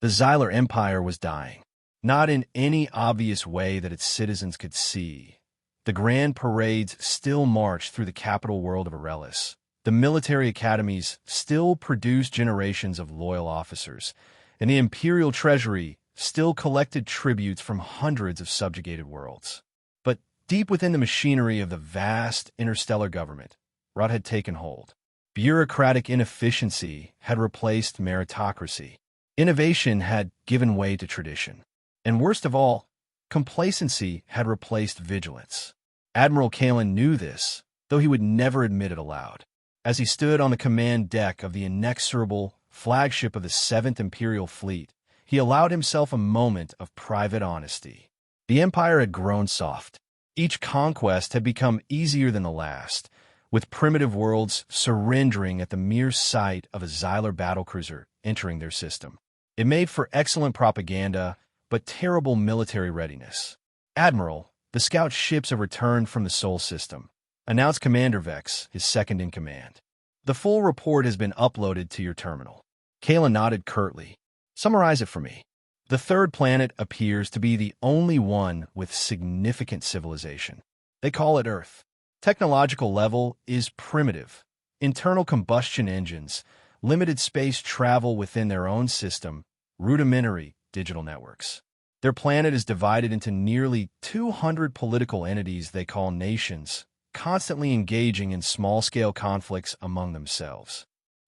The Xylar Empire was dying, not in any obvious way that its citizens could see. The grand parades still marched through the capital world of Aurelis. The military academies still produced generations of loyal officers, and the imperial treasury still collected tributes from hundreds of subjugated worlds. But deep within the machinery of the vast interstellar government, rot had taken hold. Bureaucratic inefficiency had replaced meritocracy. Innovation had given way to tradition. And worst of all, complacency had replaced vigilance. Admiral Kalen knew this, though he would never admit it aloud. As he stood on the command deck of the inexorable flagship of the 7th Imperial Fleet, he allowed himself a moment of private honesty. The Empire had grown soft. Each conquest had become easier than the last, with primitive worlds surrendering at the mere sight of a Xylar battlecruiser entering their system. It made for excellent propaganda, but terrible military readiness. "Admiral, the scout ships have returned from the Sol system," announced Commander Vex, his second-in-command. "The full report has been uploaded to your terminal." Kalen nodded curtly. "Summarize it for me." The third planet appears to be the only one with significant civilization. They call it Earth. Technological level is primitive. Internal combustion engines, limited space travel within their own system, rudimentary digital networks. Their planet is divided into nearly 200 political entities they call nations, constantly engaging in small-scale conflicts among themselves.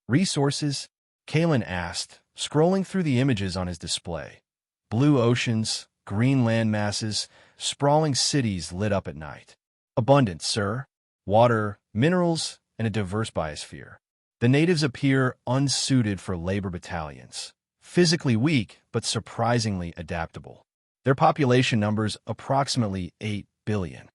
"Resources?" Kalen asked, scrolling through the images on his display. Blue oceans, green land masses, sprawling cities lit up at night. "Abundant, sir. Water, minerals, and a diverse biosphere. The natives appear unsuited for labor battalions. Physically weak, but surprisingly adaptable. Their population numbers approximately 8 billion.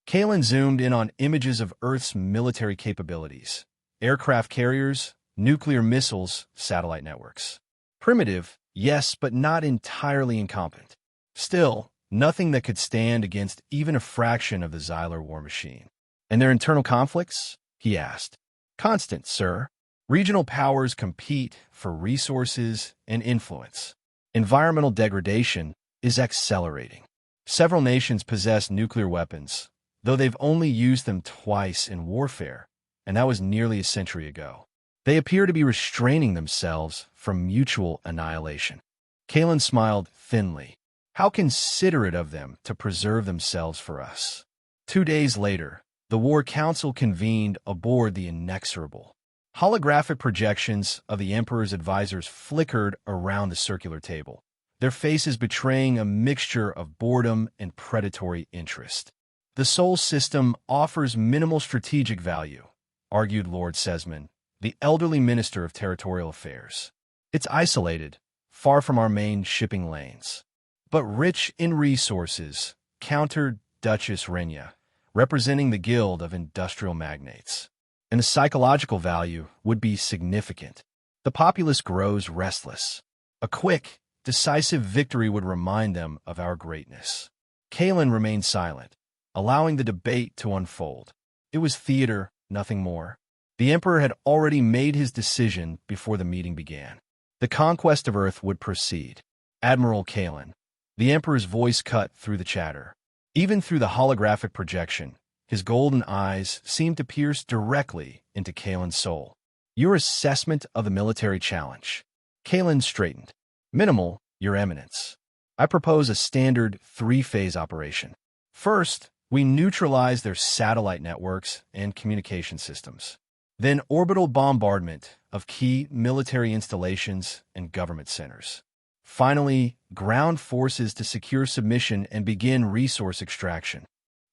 Kalen zoomed in on images of Earth's military capabilities. Aircraft carriers, nuclear missiles, satellite networks. Primitive, yes, but not entirely incompetent. Still, nothing that could stand against even a fraction of the Xylar war machine. "And their internal conflicts?" he asked. "Constant, sir. Regional powers compete for resources and influence. Environmental degradation is accelerating. Several nations possess nuclear weapons, though they've only used them twice in warfare, and that was nearly a century ago. They appear to be restraining themselves from mutual annihilation." Kalen smiled thinly. "How considerate of them to preserve themselves for us." 2 days later, the War Council convened aboard the Inexorable. Holographic projections of the Emperor's advisors flickered around the circular table, their faces betraying a mixture of boredom and predatory interest. "The Sol system offers minimal strategic value," argued Lord Sesman, the elderly Minister of Territorial Affairs. "It's isolated, far from our main shipping lanes. But rich in resources," countered Duchess Renya, representing the Guild of Industrial Magnates. "And the psychological value would be significant. The populace grows restless. A quick, decisive victory would remind them of our greatness." Kalen remained silent, allowing the debate to unfold. It was theater, nothing more. The Emperor had already made his decision before the meeting began. The conquest of Earth would proceed. "Admiral Kalen." The Emperor's voice cut through the chatter. Even through the holographic projection, his golden eyes seemed to pierce directly into Kalen's soul. "Your assessment of the military challenge." Kalen straightened. "Minimal, Your Eminence. I propose a standard 3-phase operation. First, we neutralize their satellite networks and communication systems. Then orbital bombardment of key military installations and government centers. Finally, ground forces to secure submission and begin resource extraction.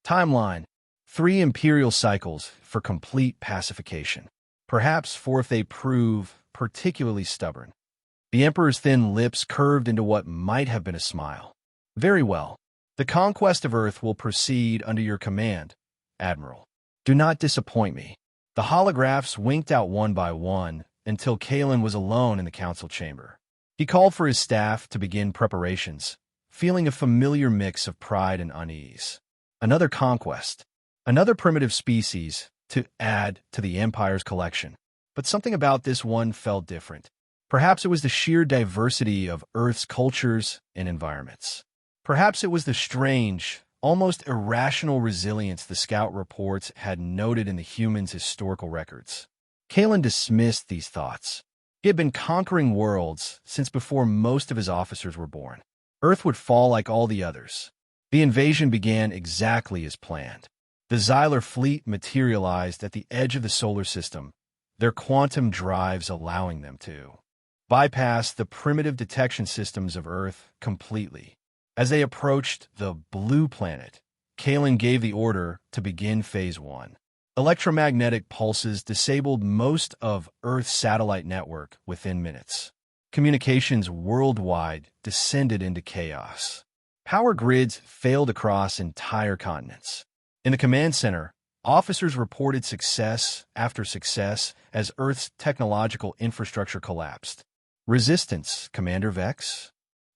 Timeline: 3 imperial cycles for complete pacification. Perhaps 4 if they prove particularly stubborn." The Emperor's thin lips curved into what might have been a smile. "Very well. The conquest of Earth will proceed under your command, Admiral. Do not disappoint me." The holographs winked out one by one until Kalen was alone in the council chamber. He called for his staff to begin preparations, feeling a familiar mix of pride and unease. Another conquest, another primitive species to add to the Empire's collection. But something about this one felt different. Perhaps it was the sheer diversity of Earth's cultures and environments. Perhaps it was the strange, almost irrational resilience the scout reports had noted in the humans' historical records. Kalen dismissed these thoughts. He had been conquering worlds since before most of his officers were born. Earth would fall like all the others. The invasion began exactly as planned. The Xylar fleet materialized at the edge of the solar system, their quantum drives allowing them to bypass the primitive detection systems of Earth completely. As they approached the blue planet, Kalen gave the order to begin Phase 1. Electromagnetic pulses disabled most of Earth's satellite network within minutes. Communications worldwide descended into chaos. Power grids failed across entire continents. In the command center, officers reported success after success as Earth's technological infrastructure collapsed. Resistance, Commander Vex?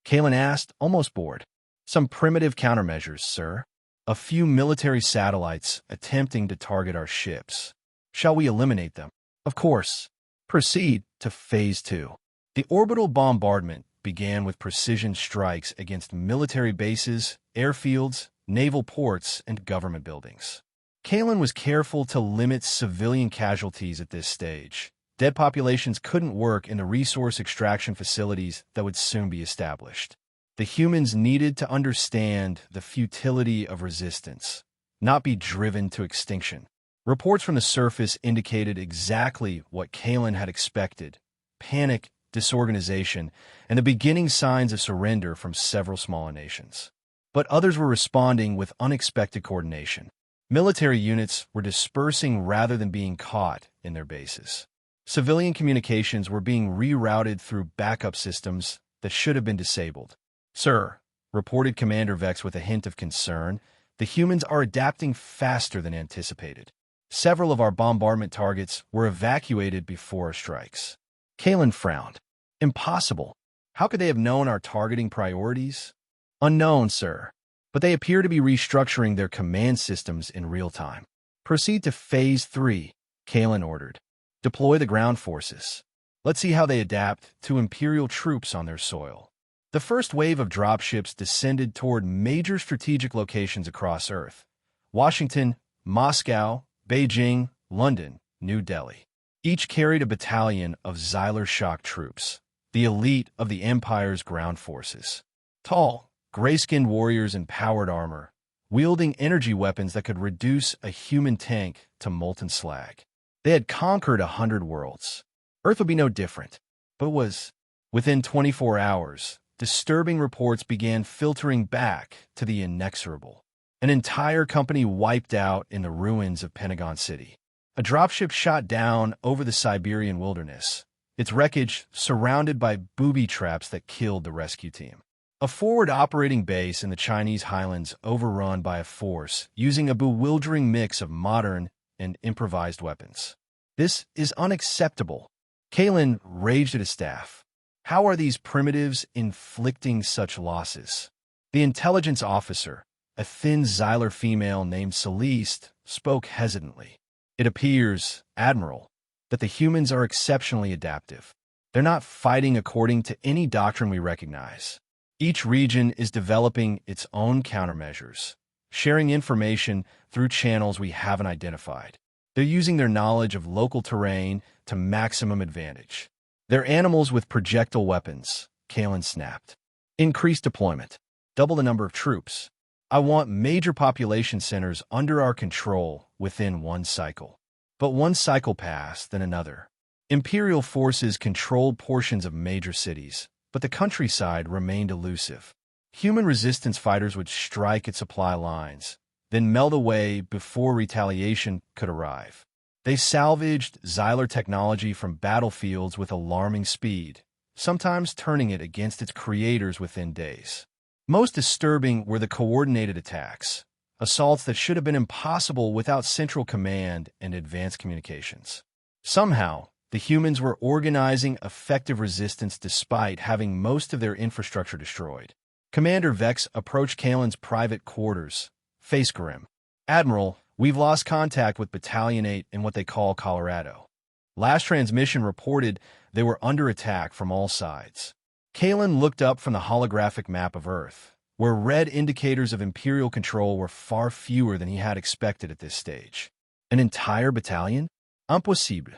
Kalen asked, almost bored. Some primitive countermeasures, sir. A few military satellites attempting to target our ships. Shall we eliminate them? Of course. Proceed to Phase 2. The orbital bombardment began with precision strikes against military bases, airfields, naval ports, and government buildings. Kalen was careful to limit civilian casualties at this stage. Dead populations couldn't work in the resource extraction facilities that would soon be established. The humans needed to understand the futility of resistance, not be driven to extinction. Reports from the surface indicated exactly what Kalen had expected: panic, disorganization, and the beginning signs of surrender from several smaller nations. But others were responding with unexpected coordination. Military units were dispersing rather than being caught in their bases. Civilian communications were being rerouted through backup systems that should have been disabled. Sir, reported Commander Vex with a hint of concern, the humans are adapting faster than anticipated. Several of our bombardment targets were evacuated before our strikes. Kalen frowned. Impossible. How could they have known our targeting priorities? Unknown, sir. But they appear to be restructuring their command systems in real time. Proceed to Phase 3, Kalen ordered. Deploy the ground forces. Let's see how they adapt to Imperial troops on their soil. The first wave of dropships descended toward major strategic locations across Earth: Washington, Moscow, Beijing, London, New Delhi. Each carried a battalion of Xylar shock troops, the elite of the Empire's ground forces. Tall, gray-skinned warriors in powered armor, wielding energy weapons that could reduce a human tank to molten slag. They had conquered 100 worlds. Earth would be no different, but within 24 hours, disturbing reports began filtering back to the inexorable. An entire company wiped out in the ruins of Pentagon City. A dropship shot down over the Siberian wilderness, its wreckage surrounded by booby traps that killed the rescue team. A forward operating base in the Chinese highlands overrun by a force using a bewildering mix of modern and improvised weapons. This is unacceptable. Kalen raged at his staff. How are these primitives inflicting such losses? The intelligence officer, a thin Xylar female named Celeste, spoke hesitantly. It appears, Admiral, that the humans are exceptionally adaptive. They're not fighting according to any doctrine we recognize. Each region is developing its own countermeasures, sharing information through channels we haven't identified. They're using their knowledge of local terrain to maximum advantage. They're animals with projectile weapons, Kalen snapped. Increase deployment. Double the number of troops. I want major population centers under our control within one cycle. But one cycle passed, then another. Imperial forces controlled portions of major cities, but the countryside remained elusive. Human resistance fighters would strike at supply lines, then melt away before retaliation could arrive. They salvaged Xylar technology from battlefields with alarming speed, sometimes turning it against its creators within days. Most disturbing were the coordinated attacks, assaults that should have been impossible without central command and advanced communications. Somehow, the humans were organizing effective resistance despite having most of their infrastructure destroyed. Commander Vex approached Kalen's private quarters, face grim. Admiral, we've lost contact with Battalion 8 in what they call Colorado. Last transmission reported they were under attack from all sides. Kalen looked up from the holographic map of Earth, where red indicators of Imperial control were far fewer than he had expected at this stage. An entire battalion? Impossible.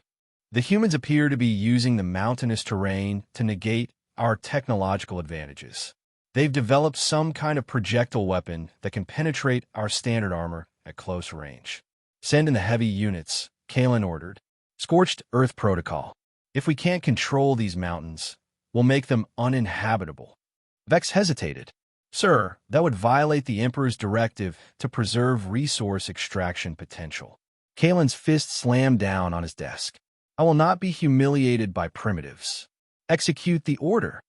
The humans appear to be using the mountainous terrain to negate our technological advantages. They've developed some kind of projectile weapon that can penetrate our standard armor at close range. Send in the heavy units, Kalen ordered. Scorched Earth Protocol. If we can't control these mountains, we'll make them uninhabitable. Vex hesitated. Sir, that would violate the Emperor's directive to preserve resource extraction potential. Kalen's fist slammed down on his desk. I will not be humiliated by primitives. Execute the order.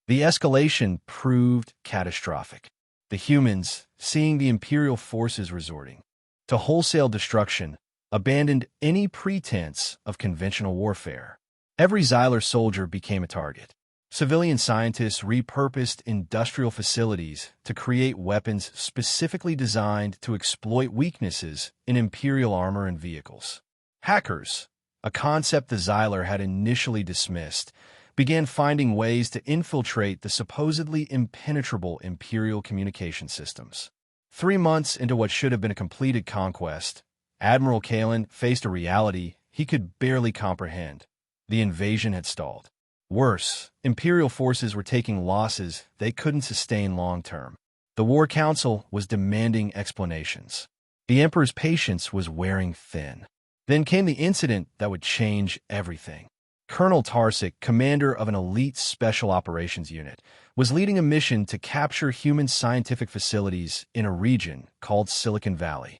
The escalation proved catastrophic. The humans, seeing the Imperial forces resorting to wholesale destruction, abandoned any pretense of conventional warfare. Every Xylar soldier became a target. Civilian scientists repurposed industrial facilities to create weapons specifically designed to exploit weaknesses in Imperial armor and vehicles. Hackers, a concept the Xylar had initially dismissed, began finding ways to infiltrate the supposedly impenetrable Imperial communication systems. 3 months into what should have been a completed conquest, Admiral Kalen faced a reality he could barely comprehend. The invasion had stalled. Worse, Imperial forces were taking losses they couldn't sustain long-term. The War Council was demanding explanations. The Emperor's patience was wearing thin. Then came the incident that would change everything. Colonel Tarsik, commander of an elite special operations unit, was leading a mission to capture human scientific facilities in a region called Silicon Valley.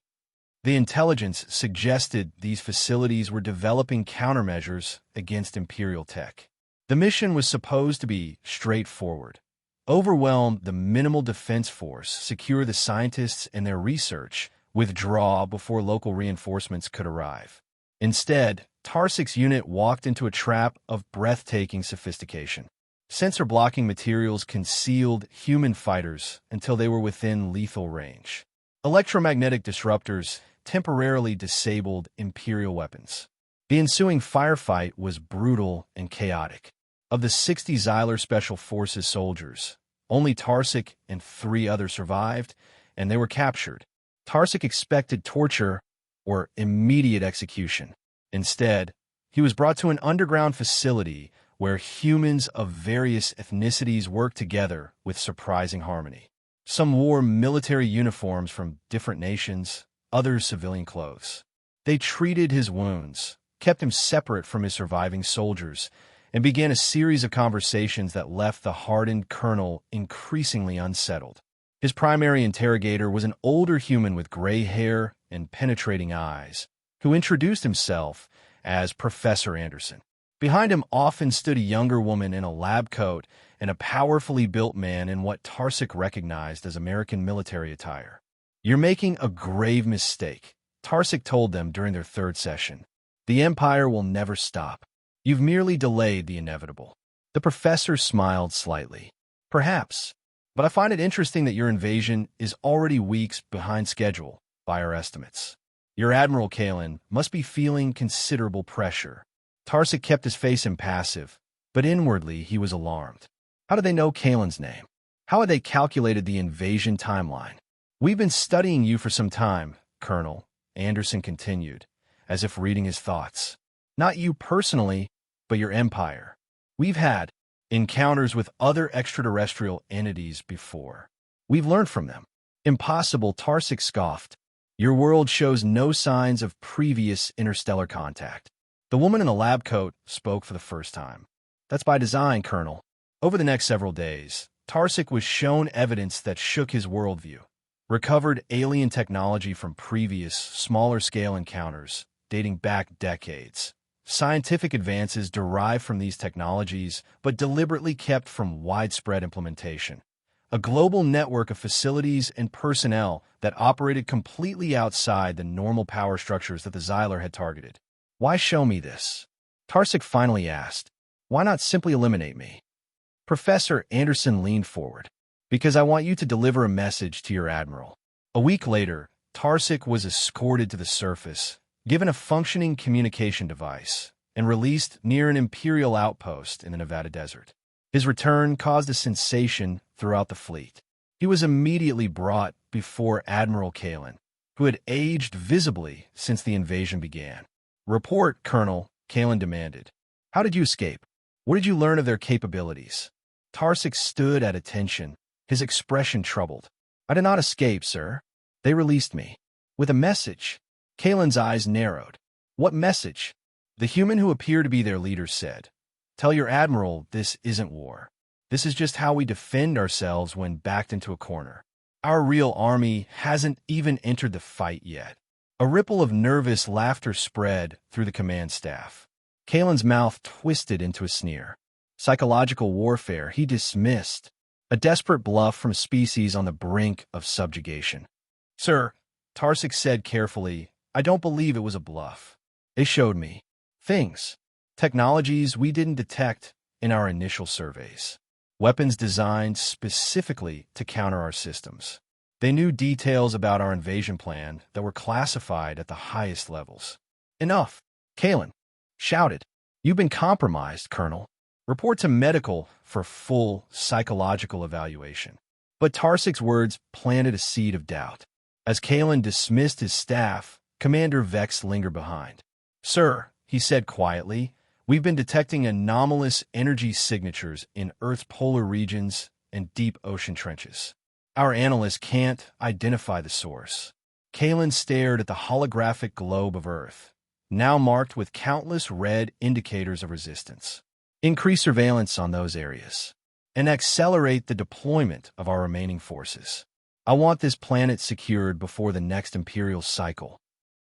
The intelligence suggested these facilities were developing countermeasures against Imperial tech. The mission was supposed to be straightforward. Overwhelm the minimal defense force, secure the scientists and their research, withdraw before local reinforcements could arrive. Instead, Tarsik's unit walked into a trap of breathtaking sophistication. Sensor-blocking materials concealed human fighters until they were within lethal range. Electromagnetic disruptors temporarily disabled Imperial weapons. The ensuing firefight was brutal and chaotic. Of the 60 Xylar Special Forces soldiers, only Tarsik and 3 others survived, and they were captured. Tarsik expected torture or immediate execution. Instead, he was brought to an underground facility where humans of various ethnicities worked together with surprising harmony. Some wore military uniforms from different nations, others civilian clothes. They treated his wounds, kept him separate from his surviving soldiers, and began a series of conversations that left the hardened colonel increasingly unsettled. His primary interrogator was an older human with gray hair and penetrating eyes, who introduced himself as Professor Anderson. Behind him often stood a younger woman in a lab coat and a powerfully built man in what Tarsik recognized as American military attire. You're making a grave mistake, Tarsik told them during their 3rd session. The Empire will never stop. You've merely delayed the inevitable. The professor smiled slightly. Perhaps, but I find it interesting that your invasion is already weeks behind schedule by our estimates. Your Admiral Kalen must be feeling considerable pressure. Tarsik kept his face impassive, but inwardly he was alarmed. How did they know Kalen's name? How had they calculated the invasion timeline? We've been studying you for some time, Colonel, Anderson continued, as if reading his thoughts. Not you personally, but your empire. We've had encounters with other extraterrestrial entities before. We've learned from them. Impossible, Tarsik scoffed. Your world shows no signs of previous interstellar contact. The woman in the lab coat spoke for the first time. That's by design, Colonel. Over the next several days, Tarsik was shown evidence that shook his worldview. Recovered alien technology from previous, smaller-scale encounters, dating back decades. Scientific advances derived from these technologies, but deliberately kept from widespread implementation. A global network of facilities and personnel that operated completely outside the normal power structures that the Xylar had targeted. Why show me this? Tarsik finally asked. Why not simply eliminate me? Professor Anderson leaned forward. Because I want you to deliver a message to your admiral. A week later, Tarsik was escorted to the surface, given a functioning communication device, and released near an Imperial outpost in the Nevada desert. His return caused a sensation throughout the fleet. He was immediately brought before Admiral Kalen, who had aged visibly since the invasion began. "Report, Colonel," Kalen demanded. "How did you escape? What did you learn of their capabilities?" Tarsix stood at attention, his expression troubled. "I did not escape, sir. They released me. With a message." Kalen's eyes narrowed. "What message?" The human who appeared to be their leader said, "Tell your admiral this isn't war. This is just how we defend ourselves when backed into a corner. Our real army hasn't even entered the fight yet." A ripple of nervous laughter spread through the command staff. Kalen's mouth twisted into a sneer. Psychological warfare, he dismissed. A desperate bluff from a species on the brink of subjugation. "Sir," Tarsix said carefully, "I don't believe it was a bluff. They showed me things, technologies we didn't detect in our initial surveys. Weapons designed specifically to counter our systems. They knew details about our invasion plan that were classified at the highest levels." "Enough!" Kalen shouted. "You've been compromised, Colonel. Report to medical for full psychological evaluation." But Tarsix's words planted a seed of doubt. As Kalen dismissed his staff, Commander Vex lingered behind. "Sir," he said quietly, "we've been detecting anomalous energy signatures in Earth's polar regions and deep ocean trenches. Our analysts can't identify the source." Kalen stared at the holographic globe of Earth, now marked with countless red indicators of resistance. "Increase surveillance on those areas, and accelerate the deployment of our remaining forces. I want this planet secured before the next Imperial cycle."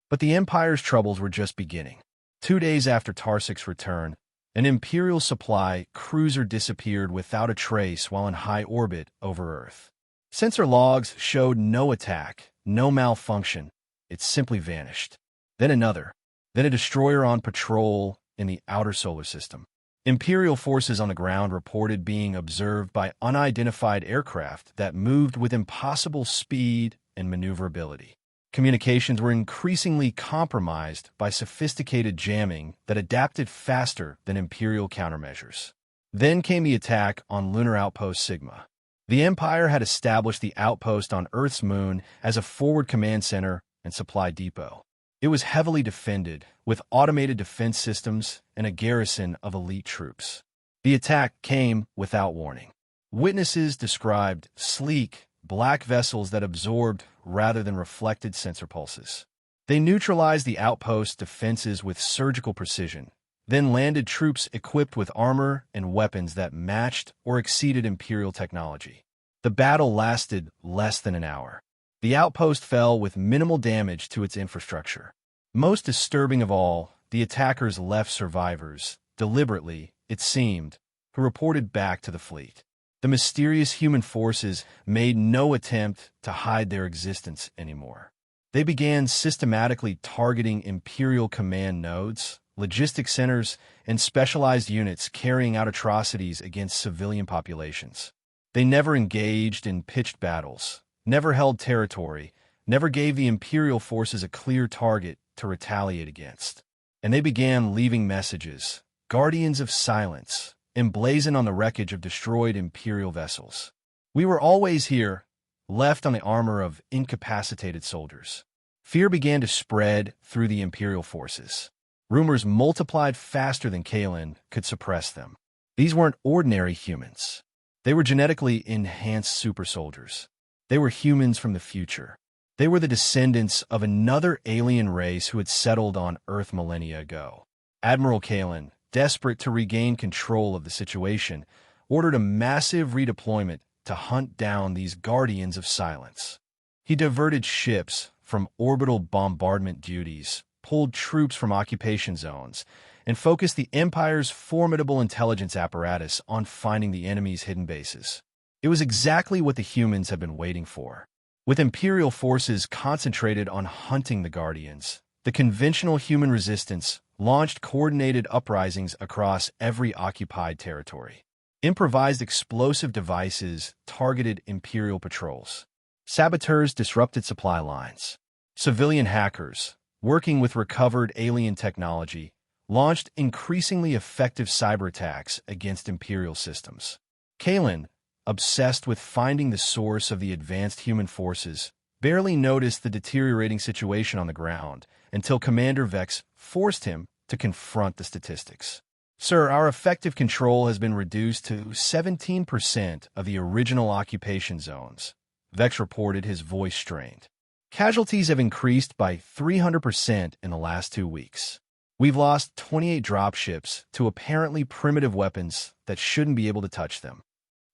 But the Empire's troubles were just beginning. 2 days after Tarsix's return, an Imperial supply cruiser disappeared without a trace while in high orbit over Earth. Sensor logs showed no attack, no malfunction. It simply vanished. Then another. Then a destroyer on patrol in the outer solar system. Imperial forces on the ground reported being observed by unidentified aircraft that moved with impossible speed and maneuverability. Communications were increasingly compromised by sophisticated jamming that adapted faster than Imperial countermeasures. Then came the attack on Lunar Outpost Sigma. The Empire had established the outpost on Earth's moon as a forward command center and supply depot. It was heavily defended, with automated defense systems and a garrison of elite troops. The attack came without warning. Witnesses described sleek, black vessels that absorbed rather than reflected sensor pulses. They neutralized the outpost's defenses with surgical precision, then landed troops equipped with armor and weapons that matched or exceeded Imperial technology. The battle lasted less than an hour. The outpost fell with minimal damage to its infrastructure. Most disturbing of all, the attackers left survivors, deliberately, it seemed, who reported back to the fleet. The mysterious human forces made no attempt to hide their existence anymore. They began systematically targeting Imperial command nodes, logistics centers, and specialized units carrying out atrocities against civilian populations. They never engaged in pitched battles, never held territory, never gave the Imperial forces a clear target to retaliate against. And they began leaving messages, guardians of silence, emblazoned on the wreckage of destroyed Imperial vessels. "We were always here," left on the armor of incapacitated soldiers. Fear began to spread through the Imperial forces. Rumors multiplied faster than Kalen could suppress them. These weren't ordinary humans. They were genetically enhanced super soldiers. They were humans from the future. They were the descendants of another alien race who had settled on Earth millennia ago. Admiral Kalen, desperate to regain control of the situation, ordered a massive redeployment to hunt down these guardians of silence. He diverted ships from orbital bombardment duties, pulled troops from occupation zones, and focused the Empire's formidable intelligence apparatus on finding the enemy's hidden bases. It was exactly what the humans had been waiting for. With Imperial forces concentrated on hunting the Guardians, the conventional human resistance launched coordinated uprisings across every occupied territory. Improvised explosive devices targeted Imperial patrols. Saboteurs disrupted supply lines. Civilian hackers, working with recovered alien technology, launched increasingly effective cyber attacks against Imperial systems. Kalen, obsessed with finding the source of the advanced human forces, barely noticed the deteriorating situation on the ground until Commander Vex forced him to confront the statistics. "Sir, our effective control has been reduced to 17% of the original occupation zones," Vex reported, his voice strained. "Casualties have increased by 300% in the last 2 weeks. We've lost 28 dropships to apparently primitive weapons that shouldn't be able to touch them."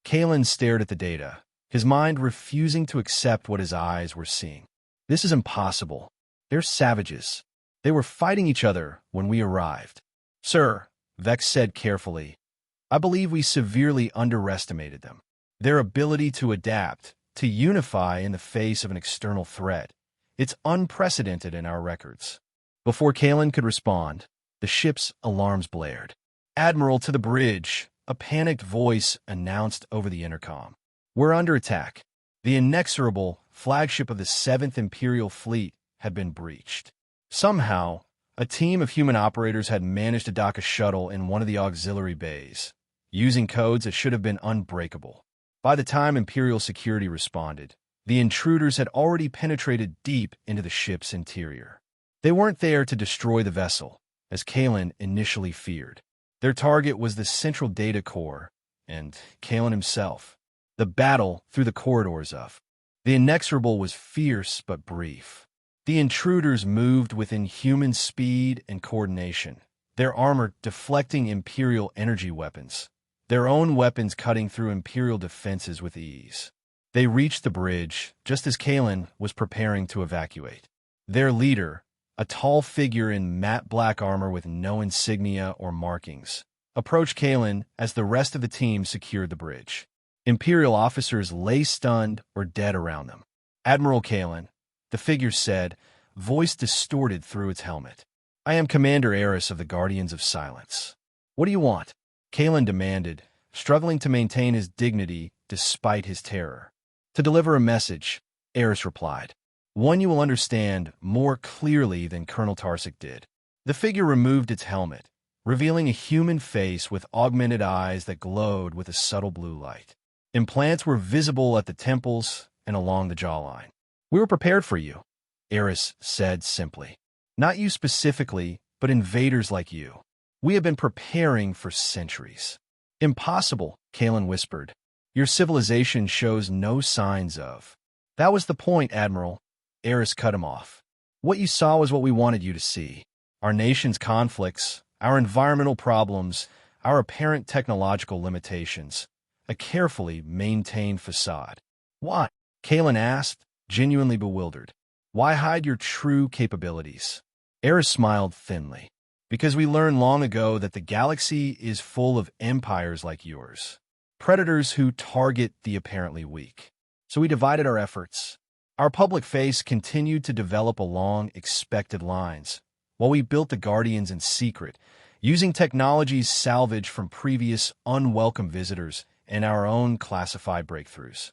Kalen stared at the data, his mind refusing to accept what his eyes were seeing. "This is impossible. They're savages. They were fighting each other when we arrived." "Sir," Vex said carefully, "I believe we severely underestimated them. Their ability to adapt, to unify in the face of an external threat, it's unprecedented in our records." Before Kalen could respond, the ship's alarms blared. "Admiral, to the bridge," a panicked voice announced over the intercom. "We're under attack." The inexorable flagship of the 7th Imperial Fleet had been breached. Somehow, a team of human operators had managed to dock a shuttle in one of the auxiliary bays, using codes that should have been unbreakable. By the time Imperial security responded, the intruders had already penetrated deep into the ship's interior. They weren't there to destroy the vessel, as Kalen initially feared. Their target was the central data core, and Kalen himself. The battle through the corridors of the inexorable was fierce but brief. The intruders moved with inhuman speed and coordination, their armor deflecting Imperial energy weapons, their own weapons cutting through Imperial defenses with ease. They reached the bridge just as Kalen was preparing to evacuate. Their leader, a tall figure in matte black armor with no insignia or markings, approached Kalen as the rest of the team secured the bridge. Imperial officers lay stunned or dead around them. "Admiral Kalen," the figure said, voice distorted through its helmet. "I am Commander Eris of the Guardians of Silence. What do you want?" Kalen demanded, struggling to maintain his dignity despite his terror. "To deliver a message," Eris replied. "One you will understand more clearly than Colonel Tarsic did." The figure removed its helmet, revealing a human face with augmented eyes that glowed with a subtle blue light. Implants were visible at the temples and along the jawline. "We were prepared for you," Eris said simply. "Not you specifically, but invaders like you. We have been preparing for centuries." "Impossible," Kalen whispered. "Your civilization shows no signs of." "That was the point, Admiral," Eris cut him off. "What you saw was what we wanted you to see. Our nation's conflicts, our environmental problems, our apparent technological limitations. A carefully maintained facade." "Why?" Kalen asked, genuinely bewildered. "Why hide your true capabilities?" Eris smiled thinly. "Because we learned long ago that the galaxy is full of empires like yours. Predators who target the apparently weak. So we divided our efforts. Our public face continued to develop along expected lines, while we built the Guardians in secret, using technologies salvaged from previous unwelcome visitors and our own classified breakthroughs."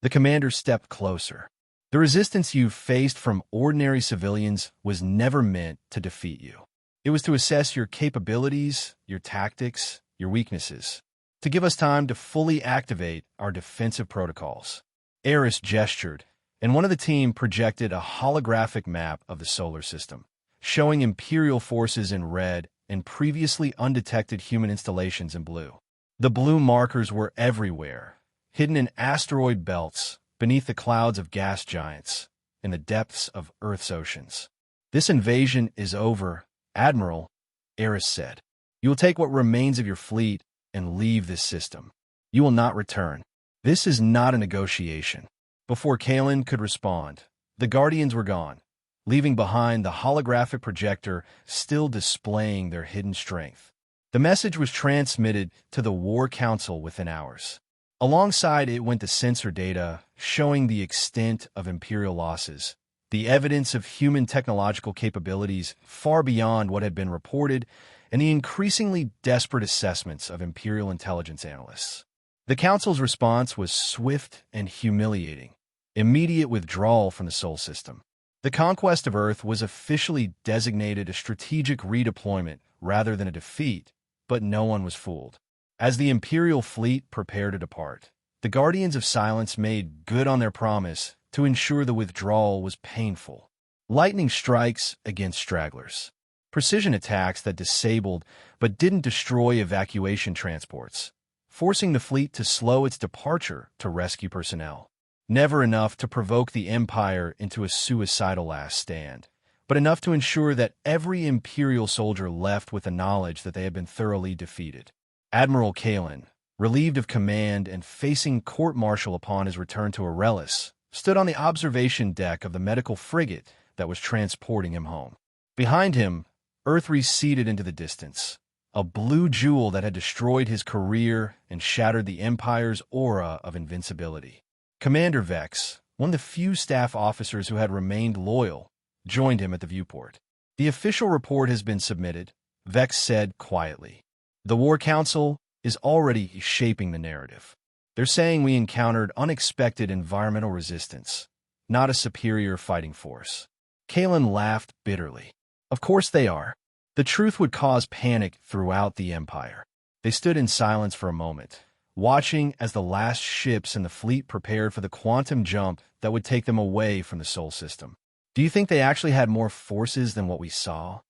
The commander stepped closer. "The resistance you faced from ordinary civilians was never meant to defeat you. It was to assess your capabilities, your tactics, your weaknesses, to give us time to fully activate our defensive protocols." Eris gestured, and one of the team projected a holographic map of the solar system, showing Imperial forces in red and previously undetected human installations in blue. The blue markers were everywhere, hidden in asteroid belts, beneath the clouds of gas giants, in the depths of Earth's oceans. "This invasion is over, Admiral," Eris said. "You will take what remains of your fleet and leave this system. You will not return. This is not a negotiation." Before Kalen could respond, the Guardians were gone, leaving behind the holographic projector still displaying their hidden strength. The message was transmitted to the War Council within hours. Alongside it went the sensor data showing the extent of Imperial losses, the evidence of human technological capabilities far beyond what had been reported, and the increasingly desperate assessments of Imperial intelligence analysts. The Council's response was swift and humiliating: immediate withdrawal from the Sol system. The conquest of Earth was officially designated a strategic redeployment rather than a defeat, but no one was fooled. As the Imperial fleet prepared to depart, the Guardians of Silence made good on their promise to ensure the withdrawal was painful. Lightning strikes against stragglers. Precision attacks that disabled but didn't destroy evacuation transports, forcing the fleet to slow its departure to rescue personnel. Never enough to provoke the Empire into a suicidal last stand, but enough to ensure that every Imperial soldier left with the knowledge that they had been thoroughly defeated. Admiral Kalen, relieved of command and facing court-martial upon his return to Aurelis, stood on the observation deck of the medical frigate that was transporting him home. Behind him, Earth receded into the distance, a blue jewel that had destroyed his career and shattered the Empire's aura of invincibility. Commander Vex, one of the few staff officers who had remained loyal, joined him at the viewport. "The official report has been submitted," Vex said quietly. "The War Council is already shaping the narrative. They're saying we encountered unexpected environmental resistance, not a superior fighting force." Kalen laughed bitterly. Of course they are. The truth would cause panic throughout the Empire. They stood in silence for a moment, watching as the last ships in the fleet prepared for the quantum jump that would take them away from the Sol system. "Do you think they actually had more forces than what we saw?"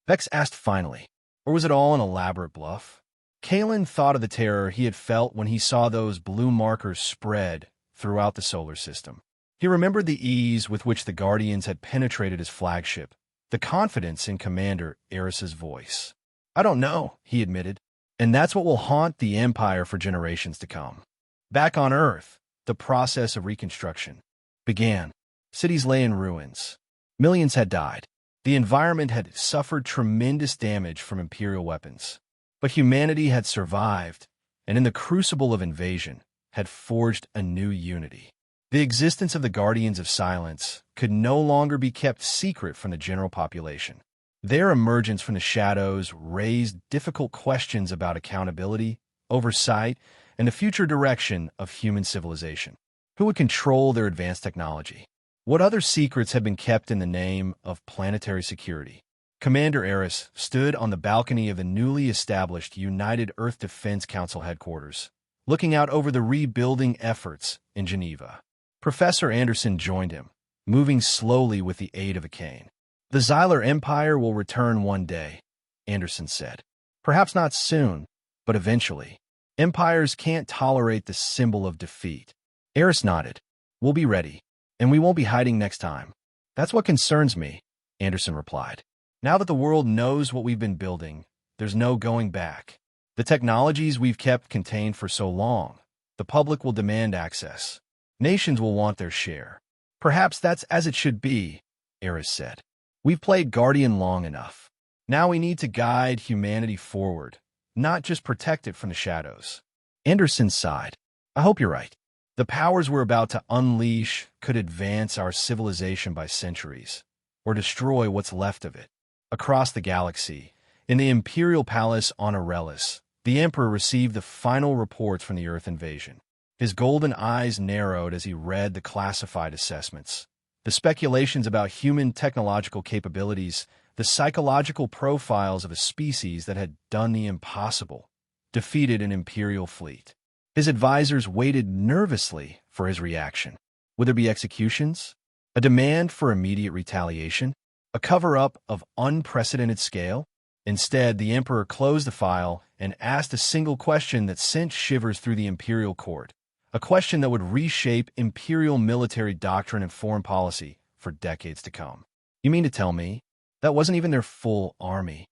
Vex asked finally. Or was it all an elaborate bluff? Kalen thought of the terror he had felt when he saw those blue markers spread throughout the solar system. He remembered the ease with which the Guardians had penetrated his flagship, the confidence in Commander Eris's voice. "I don't know," he admitted, "and that's what will haunt the Empire for generations to come." Back on Earth, the process of reconstruction began. Cities lay in ruins. Millions had died. The environment had suffered tremendous damage from Imperial weapons. But humanity had survived, and in the crucible of invasion, had forged a new unity. The existence of the Guardians of Silence could no longer be kept secret from the general population. Their emergence from the shadows raised difficult questions about accountability, oversight, and the future direction of human civilization. Who would control their advanced technology? What other secrets had been kept in the name of planetary security? Commander Eris stood on the balcony of the newly established United Earth Defense Council headquarters, looking out over the rebuilding efforts in Geneva. Professor Anderson joined him, moving slowly with the aid of a cane. "The Xylar Empire will return one day," Anderson said. "Perhaps not soon, but eventually. Empires can't tolerate the symbol of defeat." Eris nodded. "We'll be ready, and we won't be hiding next time." "That's what concerns me," Anderson replied. "Now that the world knows what we've been building, there's no going back. The technologies we've kept contained for so long, the public will demand access. Nations will want their share." "Perhaps that's as it should be," Eris said. "We've played Guardian long enough. Now we need to guide humanity forward, not just protect it from the shadows." Anderson sighed. "I hope you're right. The powers we're about to unleash could advance our civilization by centuries, or destroy what's left of it." Across the galaxy, in the Imperial Palace on Aurelis, the Emperor received the final reports from the Earth invasion. His golden eyes narrowed as he read the classified assessments. The speculations about human technological capabilities, the psychological profiles of a species that had done the impossible, defeated an Imperial fleet. His advisors waited nervously for his reaction. Would there be executions? A demand for immediate retaliation? A cover-up of unprecedented scale? Instead, the Emperor closed the file and asked a single question that sent shivers through the Imperial court. A question that would reshape Imperial military doctrine and foreign policy for decades to come. "You mean to tell me that wasn't even their full army?"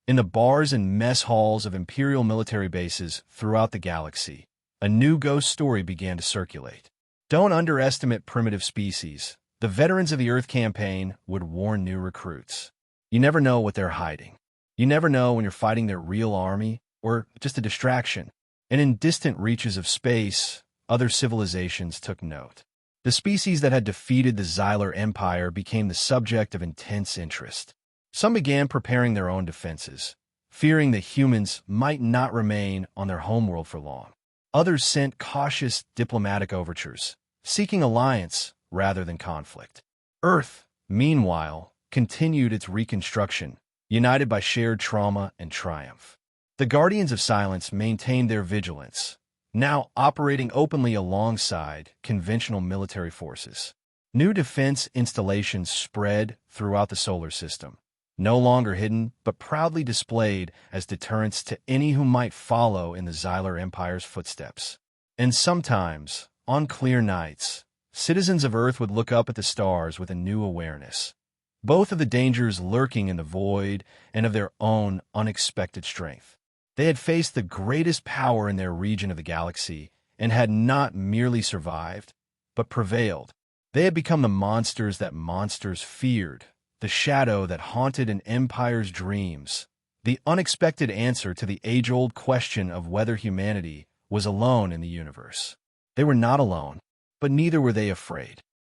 In the bars and mess halls of Imperial military bases throughout the galaxy, a new ghost story began to circulate. Don't underestimate primitive species. The veterans of the Earth campaign would warn new recruits. You never know what they're hiding. You never know when you're fighting their real army or just a distraction. And in distant reaches of space, other civilizations took note. The species that had defeated the Xylar Empire became the subject of intense interest. Some began preparing their own defenses, fearing that humans might not remain on their homeworld for long. Others sent cautious diplomatic overtures, seeking alliance rather than conflict. Earth, meanwhile, continued its reconstruction, united by shared trauma and triumph. The Guardians of Silence maintained their vigilance, now operating openly alongside conventional military forces. New defense installations spread throughout the solar system, no longer hidden but proudly displayed as deterrents to any who might follow in the Xylar Empire's footsteps. And sometimes, on clear nights, citizens of Earth would look up at the stars with a new awareness, both of the dangers lurking in the void and of their own unexpected strength. They had faced the greatest power in their region of the galaxy and had not merely survived, but prevailed. They had become the monsters that monsters feared, the shadow that haunted an empire's dreams, the unexpected answer to the age-old question of whether humanity was alone in the universe. They were not alone, but neither were they afraid.